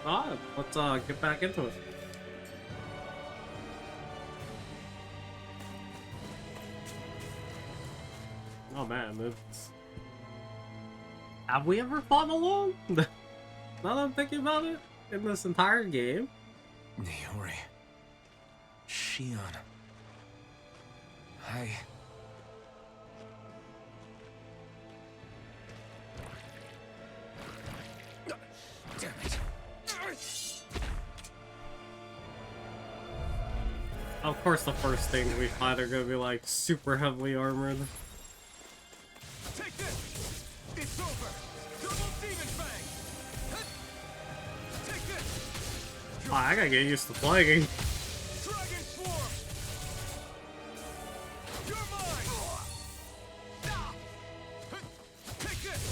Ah, let's get back into it. Oh man, it's... Have we ever fought alone? Now that I'm thinking about it, in this entire game. Niori. Shion. Damn it. Of course, the first thing we fight are gonna be like super heavily armored. Take this. It's over. Double demon fang. Take this. Oh, I gotta get used to playing. Dragon swarm. You're mine. Take this.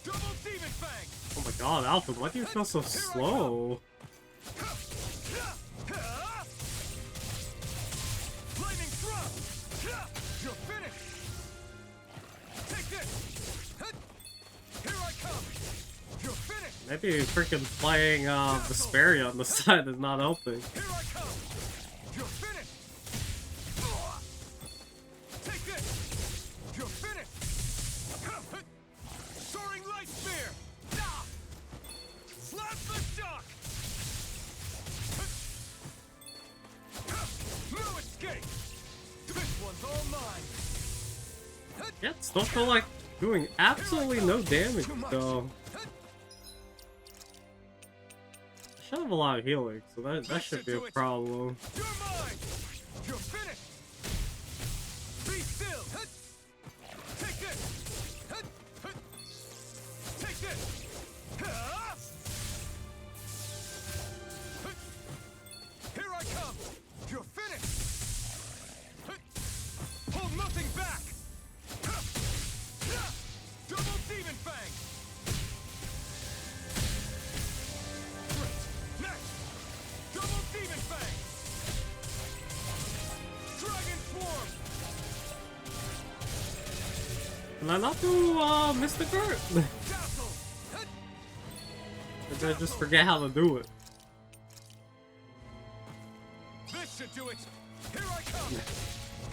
Double demon fang. Oh my god, Alpha, why do you feel so slow? Lightning thrust. You're finished. Take this. Here I come. You're finished. Maybe freaking playing Vesperia on the side is not helping. Here I come. You're finished. Take this. You're finished. Soaring light spear. Slap the shock. No escape. This one's all mine. Yeah, still feel like doing absolutely no damage though. I should have a lot of healing, so that should be a problem. You're mine. You're finished. Be still. Take this. Take this. Here I come. You're finished. Hold nothing back. Double demon fang. Next. Double demon fang. Dragon swarm. Can I not do Mystic Art? Dazzle. Or did I just forget how to do it? This should do it. Here I come.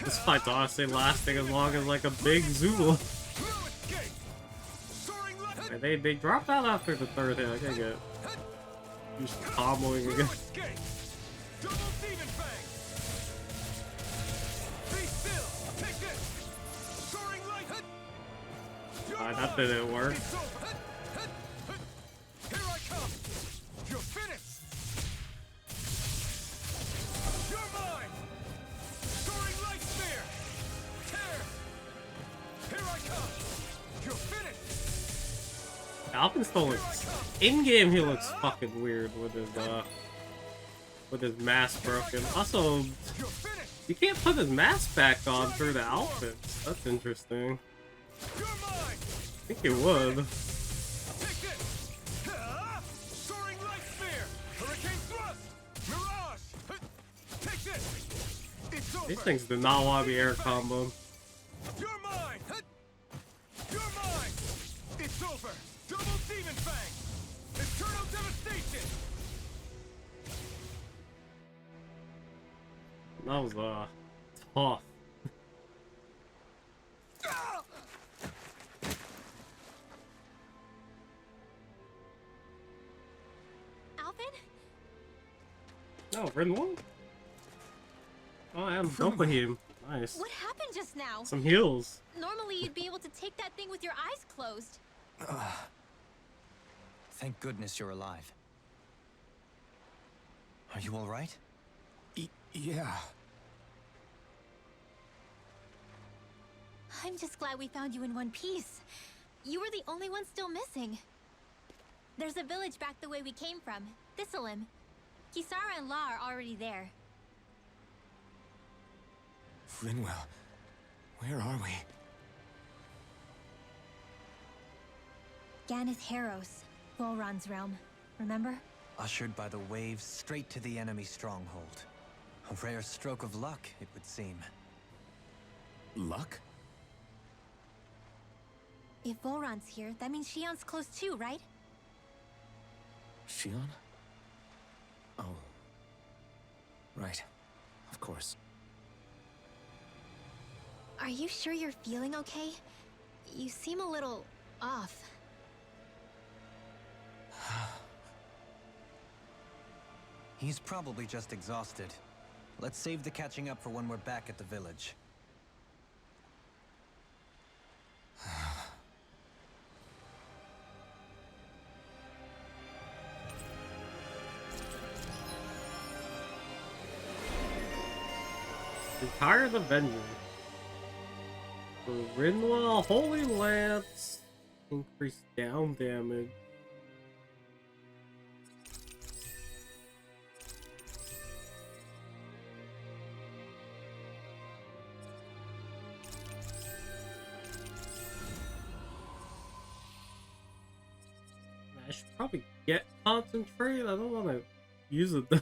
This fight's honestly lasting as long as like a big Zool. No escape. Soaring light. They dropped out after the third hit. I gotta get used to comboing No again. escape. Double demon fang. Be still. Take this. Soaring light. You're That mine. didn't work. It's over. Here I come. You're finished. You're mine. Soaring light spear. Tear. Here I come. You're finished. Alvin still looks in-game. He looks fucking weird with his mask broken. Also, You're finished. you can't put his mask back on through the outfits. That's interesting. You're mine. I think you would. Take this. Soaring light spear. Hurricane thrust. Mirage. Take this. It's over. These things do not want to be air combo. You're mine. You're mine. It's over. Double demon fang. Eternal devastation. That was tough. Alvin? No, Rin one. Oh, I am Dopahim. Nice. What happened just now? Some heals. Normally you'd be able to take that thing with your eyes closed. Thank goodness you're alive. Are you all right? Yeah. I'm just glad we found you in one piece. You were the only one still missing. There's a village back the way we came from, Thistleim. Kisara and La are already there. Rinwell, where are we? Ganeth Harros, Volron's realm. Remember? Ushered by the waves straight to the enemy stronghold. A rare stroke of luck, it would seem. Luck? If Volron's here, that means Shion's close too, right? Shion? Oh. Right. Of course. Are you sure you're feeling okay? You seem a little off. He's probably just exhausted. Let's save the catching up for when we're back at the village. Retire the Avenger. The Rinwell Holy Lance. Increase down damage. I should probably get concentrate. I don't want to use it though.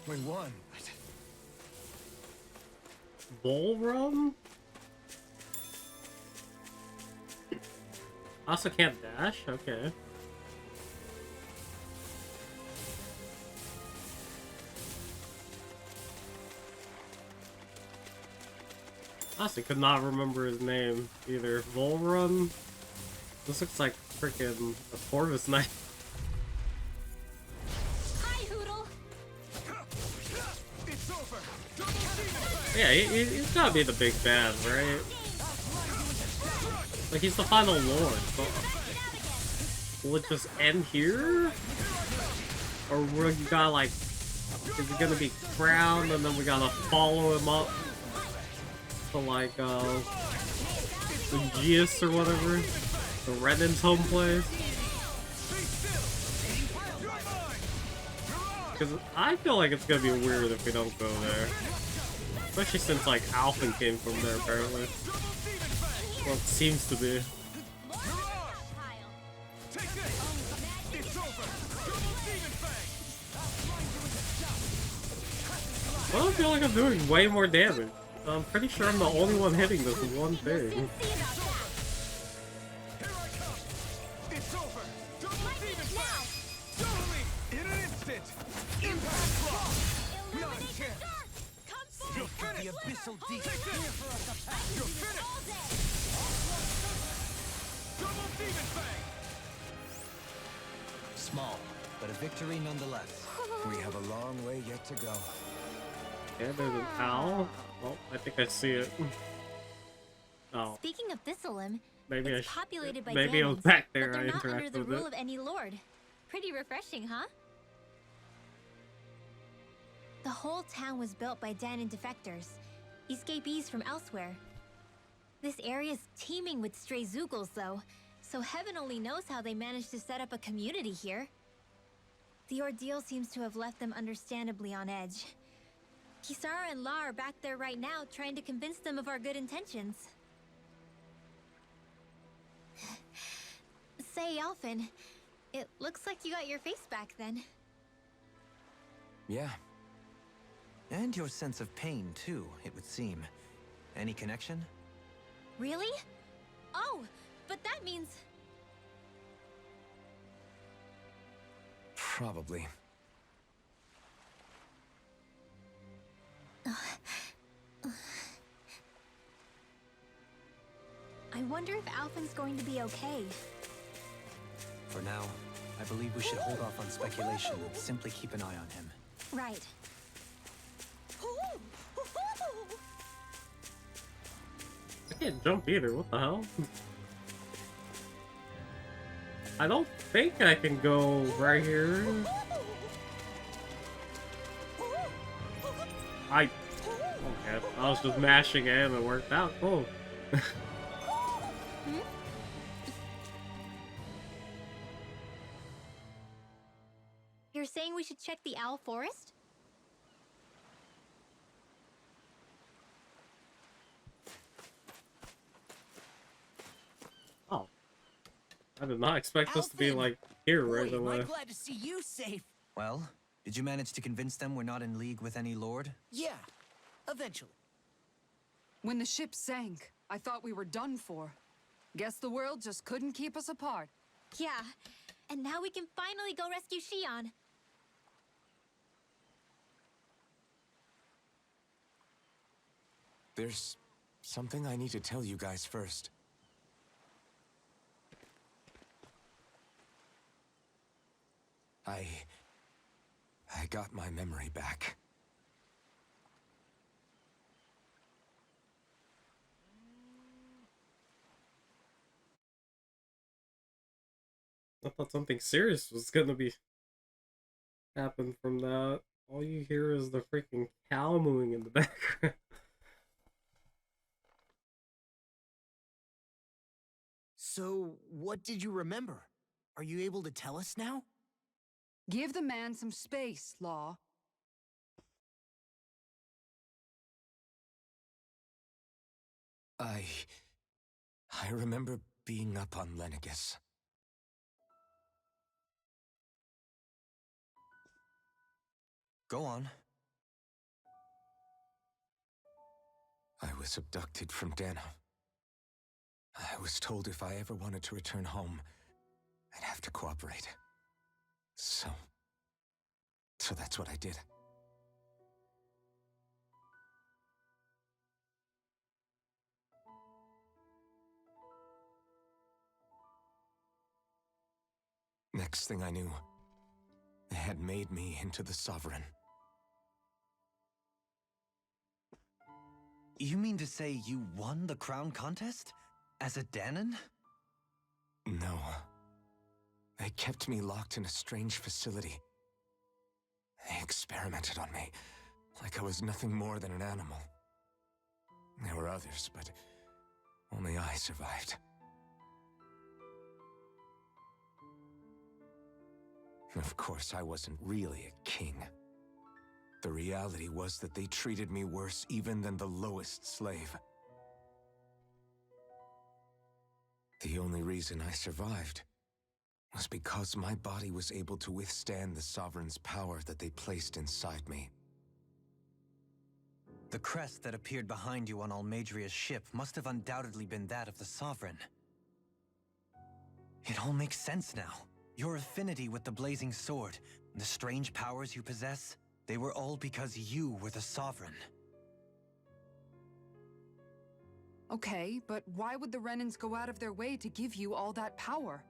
We won. Bull Run? I also can't dash? Okay. Honestly, could not remember his name either. Bull Run? This looks like freaking a Corvus Knight. Hi, Hoodle! It's over. Double demon Yeah, he's gotta be the big bad, right? Like, he's the final lord. So will it just end here? Or we gotta, like, is he gonna be crowned and then we gotta follow him up to, like, the Geas or whatever? The Renan's home place? Because I feel like it's gonna be weird if we don't go there. Especially since, like, Alphen came from there, apparently. Well, it seems to be. Take this. It's over. Double demon fang. I don't feel like I'm doing way more damage. I'm pretty sure I'm the only one hitting this one thing. Here I come. It's over. Double demon fang. Totally. In an instant. Impact block. Not a chance. You're finished. The abyssal deep. Take this. You're finished. Double demon fang. Small, but a victory nonetheless. We have a long way yet to go. Yeah, there's an owl. Oh, I think I see it. Oh, Speaking of Thistleum, maybe it's I populated by maybe it was Daemons, back but there. they're I not under interacted the with rule it. of any lord. Pretty refreshing, huh? The whole town was built by Danon defectors, escapees from elsewhere. This area's teeming with stray Zeugles, though, so heaven only knows how they managed to set up a community here. The ordeal seems to have left them understandably on edge. Kisara and La are back there right now, trying to convince them of our good intentions. Say, Alphen, it looks like you got your face back then. Yeah. And your sense of pain, too, it would seem. Any connection? Really? Oh, but that means... Probably. I wonder if Alphen's going to be okay. For now, I believe we should hold off on speculation and simply keep an eye on him. Right. I can't jump either. What the hell? I don't think I can go right here. Okay, I was just mashing it and it worked out. Cool. You're saying we should check the Owl Forest? Oh. I did not expect this to be Alphen! like here right Boy, am I away. glad to see you safe. Well, Did you manage to convince them we're not in league with any lord? Yeah, eventually. When the ship sank, I thought we were done for. Guess the world just couldn't keep us apart. Yeah, and now we can finally go rescue Shion. There's something I need to tell you guys first. I got my memory back. I thought something serious was gonna be happen from that. All you hear is the freaking cow mooing in the background. So, what did you remember? Are you able to tell us now? Give the man some space, Law. I remember being up on Lenegus. Go on. I was abducted from Dano. I was told if I ever wanted to return home, I'd have to cooperate. So that's what I did. Next thing I knew, they had made me into the Sovereign. You mean to say you won the crown contest? As a Danon? No. They kept me locked in a strange facility. They experimented on me, like I was nothing more than an animal. There were others, but only I survived. Of course, I wasn't really a king. The reality was that they treated me worse even than the lowest slave. The only reason I survived was because my body was able to withstand the Sovereign's power that they placed inside me. The crest that appeared behind you on Almadria's ship must have undoubtedly been that of the Sovereign. It all makes sense now. Your affinity with the Blazing Sword, the strange powers you possess, they were all because you were the Sovereign. Okay, but why would the Renans go out of their way to give you all that power?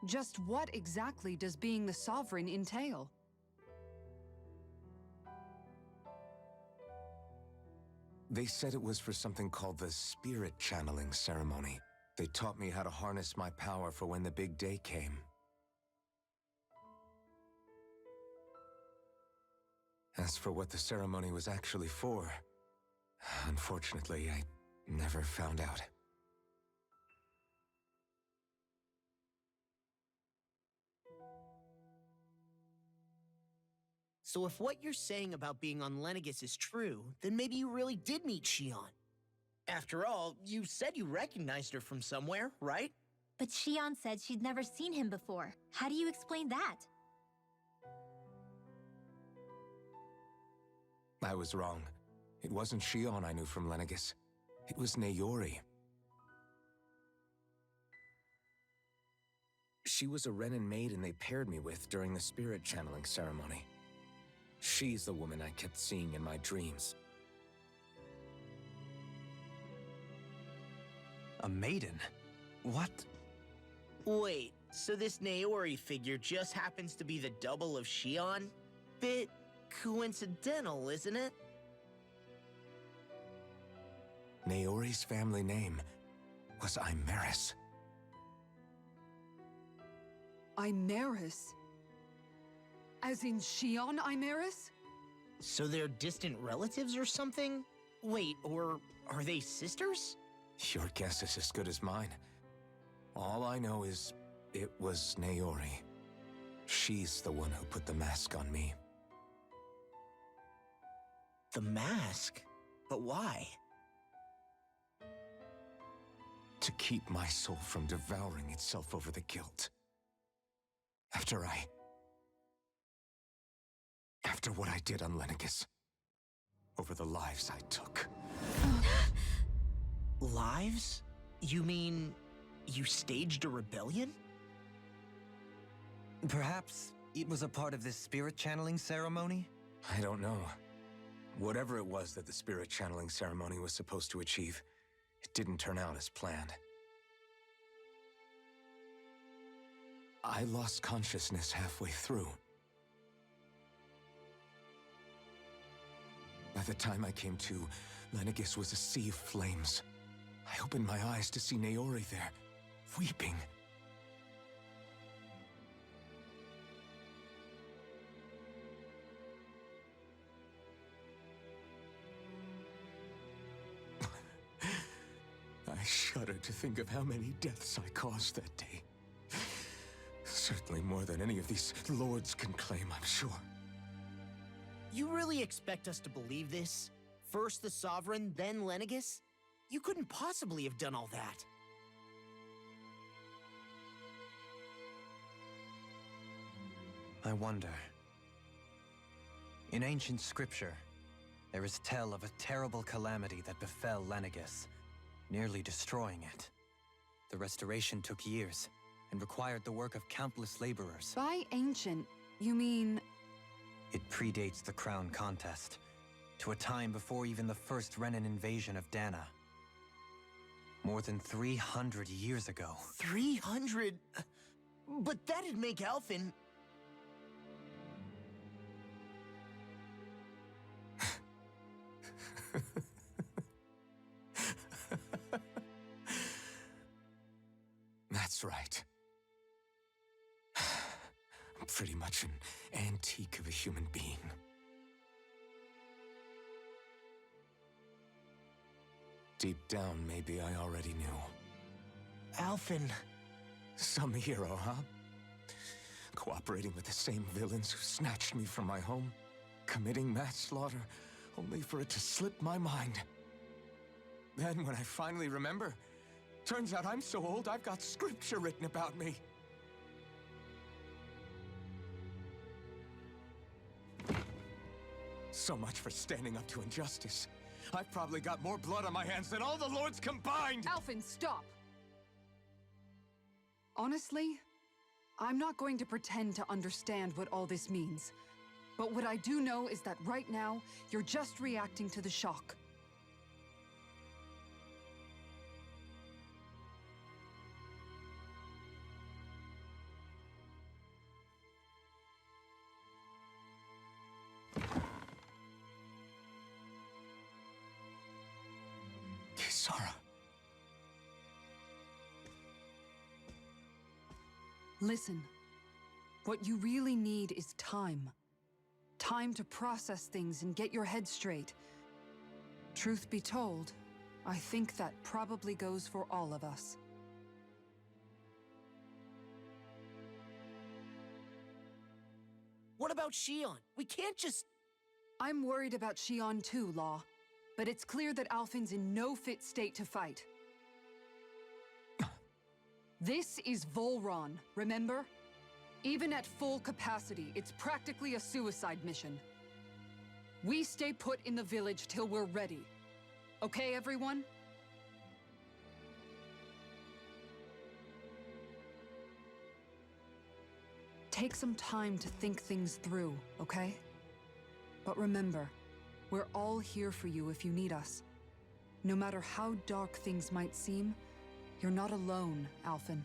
Just what exactly does being the Sovereign entail? They said it was for something called the Spirit Channeling Ceremony. They taught me how to harness my power for when the big day came. As for what the ceremony was actually for, unfortunately, I never found out. So if what you're saying about being on Lenegus is true, then maybe you really did meet Shion. After all, you said you recognized her from somewhere, right? But Shion said she'd never seen him before. How do you explain that? I was wrong. It wasn't Shion I knew from Lenegus. It was Naori. She was a Renan maiden they paired me with during the spirit channeling ceremony. She's the woman I kept seeing in my dreams. A maiden? What? Wait, so this Naori figure just happens to be the double of Shion? Bit coincidental, isn't it? Naori's family name was Imeris. Imeris? As in Shion Imeris? So they're distant relatives or something? Wait, or are they sisters? Your guess is as good as mine. All I know is it was Naori. She's the one who put the mask on me. The mask? But why? To keep my soul from devouring itself over the guilt. After I After what I did on Lenegis. Over the lives I took. Lives? You mean you staged a rebellion? Perhaps it was a part of this spirit channeling ceremony? I don't know. Whatever it was that the spirit channeling ceremony was supposed to achieve, it didn't turn out as planned. I lost consciousness halfway through. By the time I came to, Lenegis was a sea of flames. I opened my eyes to see Naori there, weeping. I shudder to think of how many deaths I caused that day. Certainly more than any of these lords can claim, I'm sure. You really expect us to believe this? First the Sovereign, then Lenegis? You couldn't possibly have done all that. I wonder. In ancient scripture, there is tell of a terrible calamity that befell Lenegis, nearly destroying it. The restoration took years and required the work of countless laborers. By ancient, you mean... It predates the crown contest, to a time before even the first Renan invasion of Dana. More than 300 years ago. 300? But that'd make Alphen... That's right. I'm pretty much an antique of a human being. Deep down, maybe I already knew. Alphen... Some hero, huh? Cooperating with the same villains who snatched me from my home, committing mass slaughter, only for it to slip my mind. Then, when I finally remember, turns out I'm so old I've got scripture written about me. So much for standing up to injustice. I've probably got more blood on my hands than all the lords combined! Alphen, stop! Honestly, I'm not going to pretend to understand what all this means. But what I do know is that right now, you're just reacting to the shock. Kisara. Listen, what you really need is time. Time to process things and get your head straight. Truth be told, I think that probably goes for all of us. What about Shion? We can't just... I'm worried about Shion too, Law. But it's clear that Alphen's in no fit state to fight. This is Volron, remember? Even at full capacity, it's practically a suicide mission. We stay put in the village till we're ready. Okay, everyone? Take some time to think things through, okay? But remember, we're all here for you if you need us. No matter how dark things might seem, you're not alone, Alphen.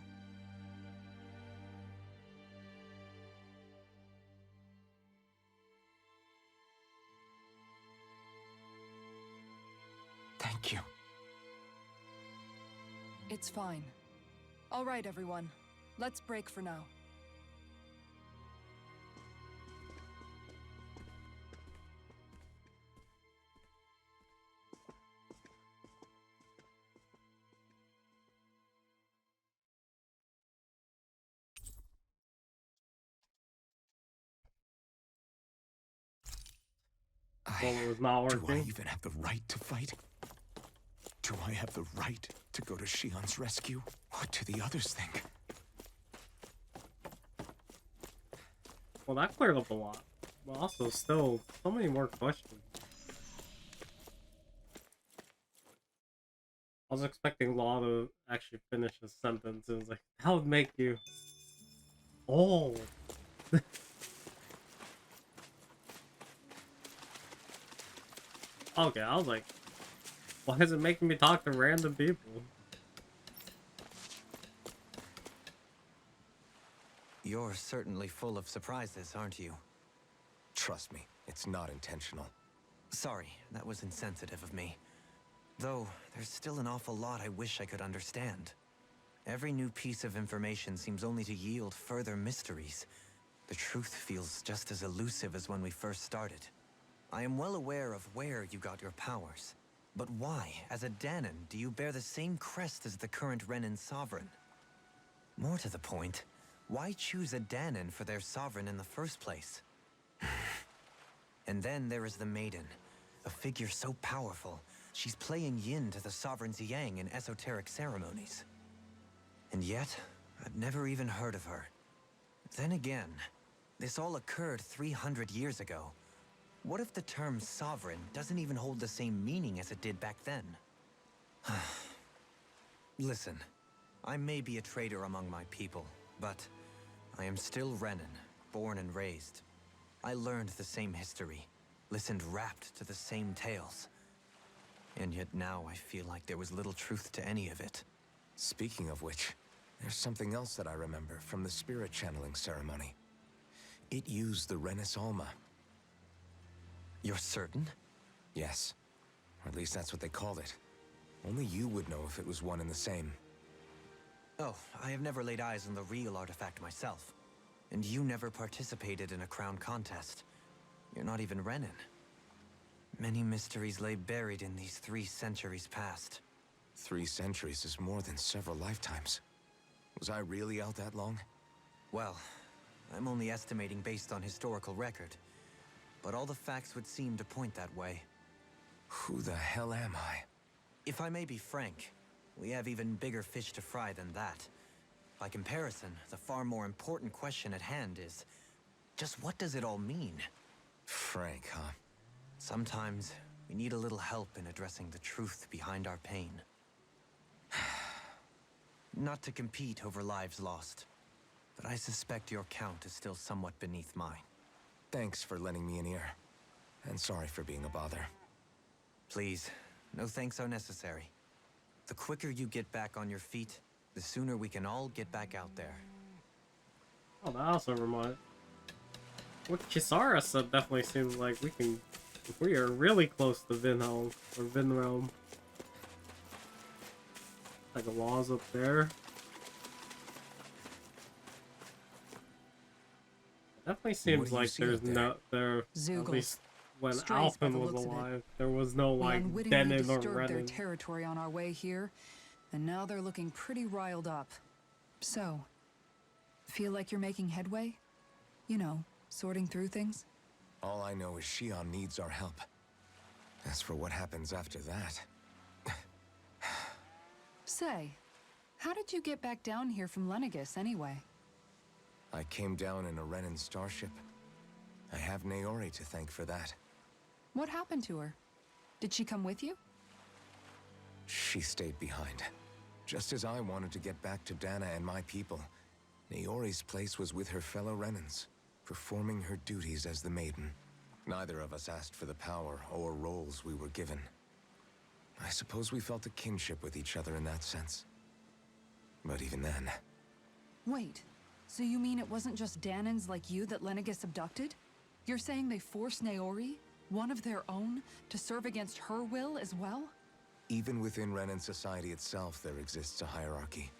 Thank you. It's fine. All right, everyone. Let's break for now. Well, it was not Do I working. even have the right to fight? Do I have the right to go to Shion's rescue? What do the others think? Well, that cleared up a lot. But also, still, so many more questions. I was expecting Law to actually finish his sentence. It was like, that would make you... Oh! Okay, I was like, why is it making me talk to random people? You're certainly full of surprises, aren't you? Trust me, it's not intentional. Sorry, that was insensitive of me. Though, there's still an awful lot I wish I could understand. Every new piece of information seems only to yield further mysteries. The truth feels just as elusive as when we first started. I am well aware of where you got your powers. But why, as a Danon, do you bear the same crest as the current Renan sovereign? More to the point, why choose a Danon for their sovereign in the first place? And then there is the Maiden, a figure so powerful, she's playing yin to the sovereign's yang in esoteric ceremonies. And yet, I've never even heard of her. Then again, this all occurred 300 years ago. What if the term sovereign doesn't even hold the same meaning as it did back then? Listen, I may be a traitor among my people, but I am still Renan, born and raised. I learned the same history, listened rapt to the same tales. And yet now I feel like there was little truth to any of it. Speaking of which, there's something else that I remember from the spirit channeling ceremony. It used the Renis Alma. You're certain? Yes. Or at least that's what they called it. Only you would know if it was one and the same. Oh, I have never laid eyes on the real artifact myself. And you never participated in a crown contest. You're not even Renan. Many mysteries lay buried in these 3 centuries past. 3 centuries is more than several lifetimes. Was I really out that long? Well, I'm only estimating based on historical record. But all the facts would seem to point that way. Who the hell am I? If I may be frank, we have even bigger fish to fry than that. By comparison, the far more important question at hand is, just what does it all mean? Frank, huh? Sometimes, we need a little help in addressing the truth behind our pain. Not to compete over lives lost, but I suspect your count is still somewhat beneath mine. Thanks for lending me an ear. And sorry for being a bother. Please, no thanks are necessary. The quicker you get back on your feet, the sooner we can all get back out there. Oh, that also reminds... What Kisara said definitely seems like we are really close to Vinhelm, or Vinrealm. Like the laws up there. Definitely seems like there's no there. At Zoogles. least when Strays by the Alphen was looks of it. alive, there was no We like unwittingly Denon or disturbed their Renan. territory on our way here, and now they're looking pretty riled up. So, feel like you're making headway? You know, sorting through things? All I know is Shion needs our help. As for what happens after that... Say, how did you get back down here from Lenegis anyway? I came down in a Renan starship. I have Naori to thank for that. What happened to her? Did she come with you? She stayed behind. Just as I wanted to get back to Dana and my people, Naori's place was with her fellow Renans, performing her duties as the Maiden. Neither of us asked for the power or roles we were given. I suppose we felt a kinship with each other in that sense. But even then... Wait, so you mean it wasn't just Danons like you that Lenegis abducted? You're saying they forced Naori, one of their own, to serve against her will as well? Even within Renan society itself, there exists a hierarchy.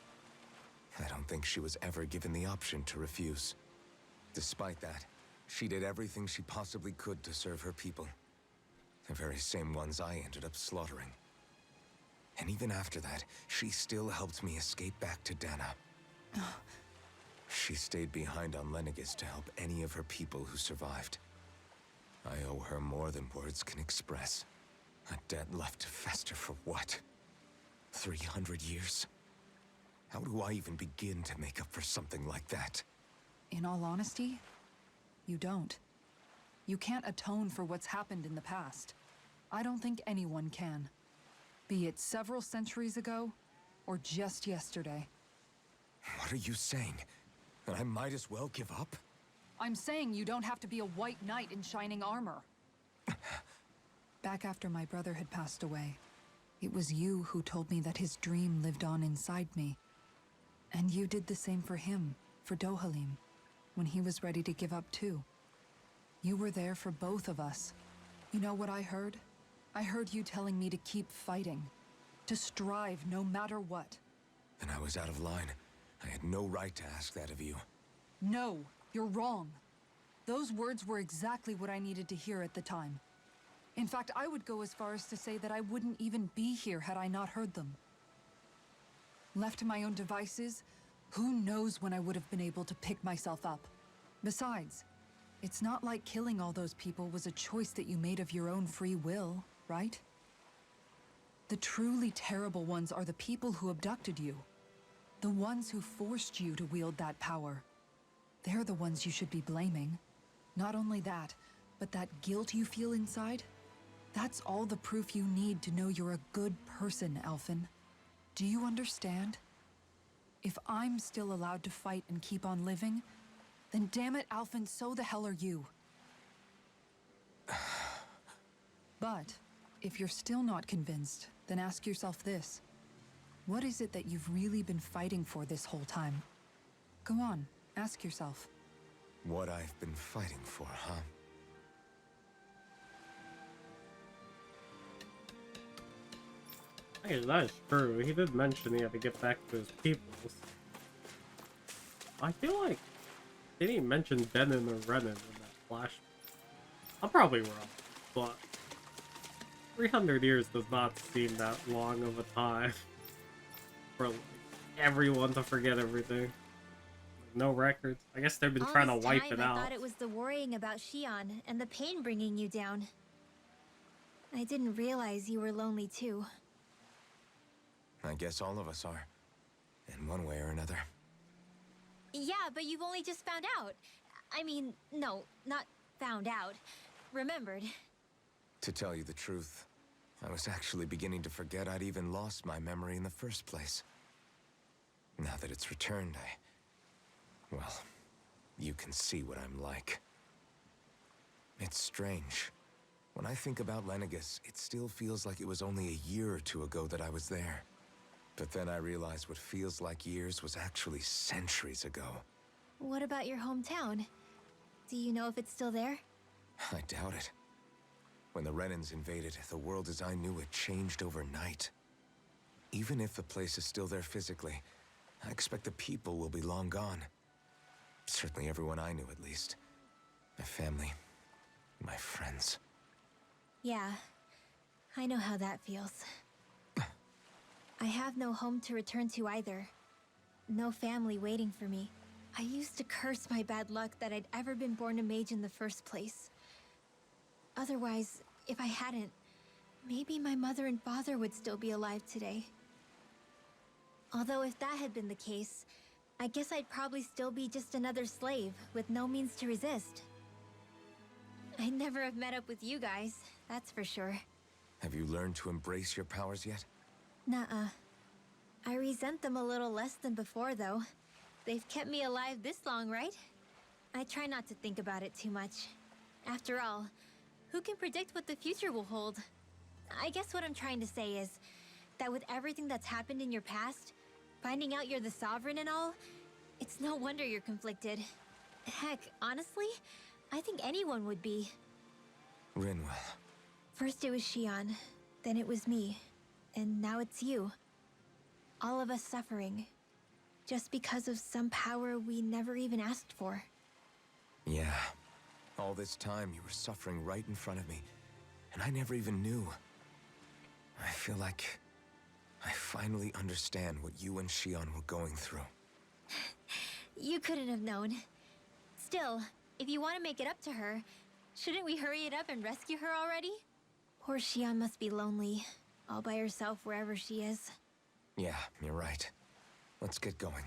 I don't think she was ever given the option to refuse. Despite that, she did everything she possibly could to serve her people. The very same ones I ended up slaughtering. And even after that, she still helped me escape back to Dana. She stayed behind on Lenegis to help any of her people who survived. I owe her more than words can express. A debt left to fester for what? 300 years? How do I even begin to make up for something like that? In all honesty, you don't. You can't atone for what's happened in the past. I don't think anyone can. Be it several centuries ago, or just yesterday. What are you saying? That I might as well give up? I'm saying you don't have to be a white knight in shining armor. Back after my brother had passed away, it was you who told me that his dream lived on inside me. And you did the same for him, for Dohalim, when he was ready to give up too. You were there for both of us. You know what I heard? I heard you telling me to keep fighting, to strive no matter what. Then I was out of line. I had no right to ask that of you. No, you're wrong. Those words were exactly what I needed to hear at the time. In fact, I would go as far as to say that I wouldn't even be here had I not heard them. Left to my own devices, who knows when I would have been able to pick myself up. Besides, it's not like killing all those people was a choice that you made of your own free will, right? The truly terrible ones are the people who abducted you. The ones who forced you to wield that power. They're the ones you should be blaming. Not only that, but that guilt you feel inside, that's all the proof you need to know you're a good person, Alphen. Do you understand? If I'm still allowed to fight and keep on living, then damn it, Alphen, so the hell are you. But if you're still not convinced, then ask yourself this. What is it that you've really been fighting for this whole time? Go on, ask yourself. What I've been fighting for, huh? Hey, that's true. He did mention he had to get back to his people. I feel like they didn't mention Denon or Renan in that flash. I'm probably wrong, but 300 years does not seem that long of a time for like, everyone to forget everything. No records. I guess they've been trying to wipe it out. I thought it was the worrying about Shion and the pain bringing you down. I didn't realize you were lonely too. I guess all of us are. In one way or another. Yeah, but you've only just found out. I mean, no, not found out. Remembered. To tell you the truth, I was actually beginning to forget I'd even lost my memory in the first place. Now that it's returned, well, you can see what I'm like. It's strange. When I think about Lenegus, it still feels like it was only a year or two ago that I was there. But then I realized what feels like years was actually centuries ago. What about your hometown? Do you know if it's still there? I doubt it. When the Renans invaded, the world as I knew it changed overnight. Even if the place is still there physically, I expect the people will be long gone. Certainly everyone I knew, at least. My family, my friends. Yeah, I know how that feels. I have no home to return to either. No family waiting for me. I used to curse my bad luck that I'd ever been born a mage in the first place. Otherwise, if I hadn't, maybe my mother and father would still be alive today. Although if that had been the case, I guess I'd probably still be just another slave with no means to resist. I'd never have met up with you guys, that's for sure. Have you learned to embrace your powers yet? Nuh-uh. I resent them a little less than before, though. They've kept me alive this long, right? I try not to think about it too much. After all, who can predict what the future will hold? I guess what I'm trying to say is that with everything that's happened in your past, finding out you're the Sovereign and all, it's no wonder you're conflicted. Heck, honestly, I think anyone would be. Rinwell. First it was Shion, then it was me, and now it's you. All of us suffering, just because of some power we never even asked for. Yeah. All this time you were suffering right in front of me, and I never even knew. I feel like I finally understand what you and Shion were going through. You couldn't have known. Still, if you want to make it up to her, shouldn't we hurry it up and rescue her already? Poor Shion must be lonely, all by herself wherever she is. Yeah, you're right. Let's get going.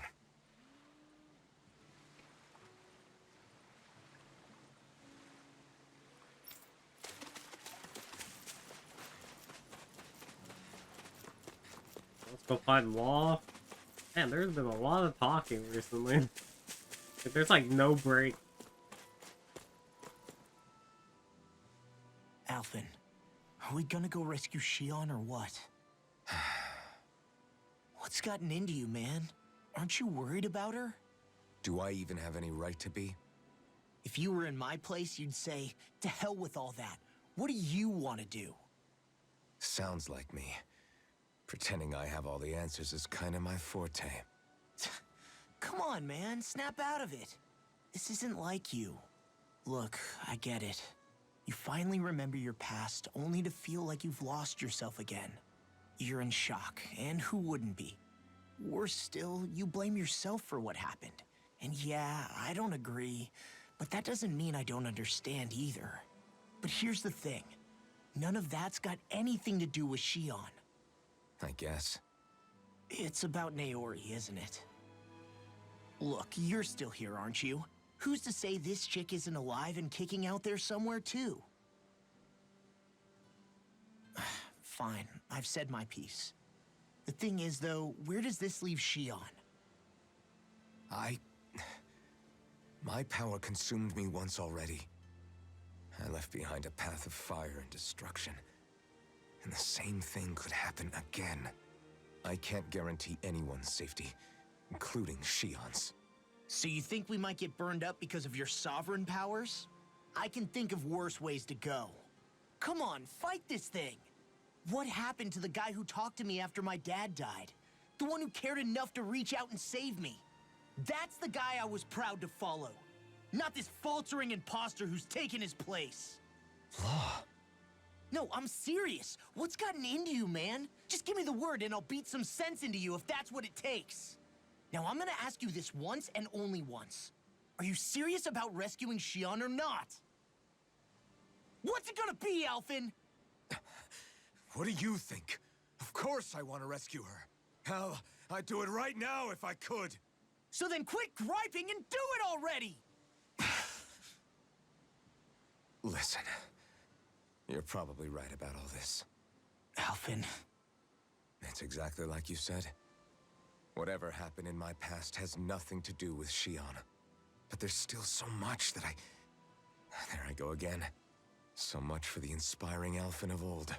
Go find Law. Man, there's been a lot of talking recently. Like, there's like no break. Alphen, are we gonna go rescue Shion or what? What's gotten into you, man? Aren't you worried about her? Do I even have any right to be? If you were in my place, you'd say, to hell with all that. What do you want to do? Sounds like me. Pretending I have all the answers is kind of my forte. Come on, man. Snap out of it. This isn't like you. Look, I get it. You finally remember your past, only to feel like you've lost yourself again. You're in shock, and who wouldn't be? Worse still, you blame yourself for what happened. And yeah, I don't agree, but that doesn't mean I don't understand either. But here's the thing. None of that's got anything to do with Shion. I guess. It's about Naori, isn't it? Look, you're still here, aren't you? Who's to say this chick isn't alive and kicking out there somewhere, too? Fine, I've said my piece. The thing is, though, where does this leave Shion? My power consumed me once already. I left behind a path of fire and destruction. And the same thing could happen again. I can't guarantee anyone's safety, including Shion's. So you think we might get burned up because of your sovereign powers? I can think of worse ways to go. Come on, fight this thing! What happened to the guy who talked to me after my dad died? The one who cared enough to reach out and save me? That's the guy I was proud to follow. Not this faltering imposter who's taken his place. Law. No, I'm serious. What's gotten into you, man? Just give me the word and I'll beat some sense into you if that's what it takes. Now, I'm gonna ask you this once and only once. Are you serious about rescuing Shion or not? What's it gonna be, Alphen? What do you think? Of course I want to rescue her. Hell, I'd do it right now if I could. So then quit griping and do it already! Listen, you're probably right about all this. Alphen. It's exactly like you said. Whatever happened in my past has nothing to do with Shion. But there's still so much that There I go again. So much for the inspiring Alphen of old.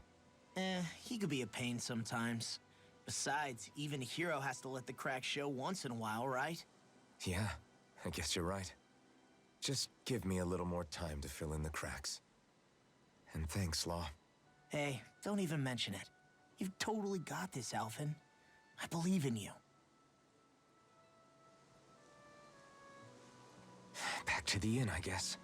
He could be a pain sometimes. Besides, even a hero has to let the cracks show once in a while, right? Yeah, I guess you're right. Just give me a little more time to fill in the cracks. And thanks, Law. Hey, don't even mention it. You've totally got this, Alphen. I believe in you. Back to the inn, I guess.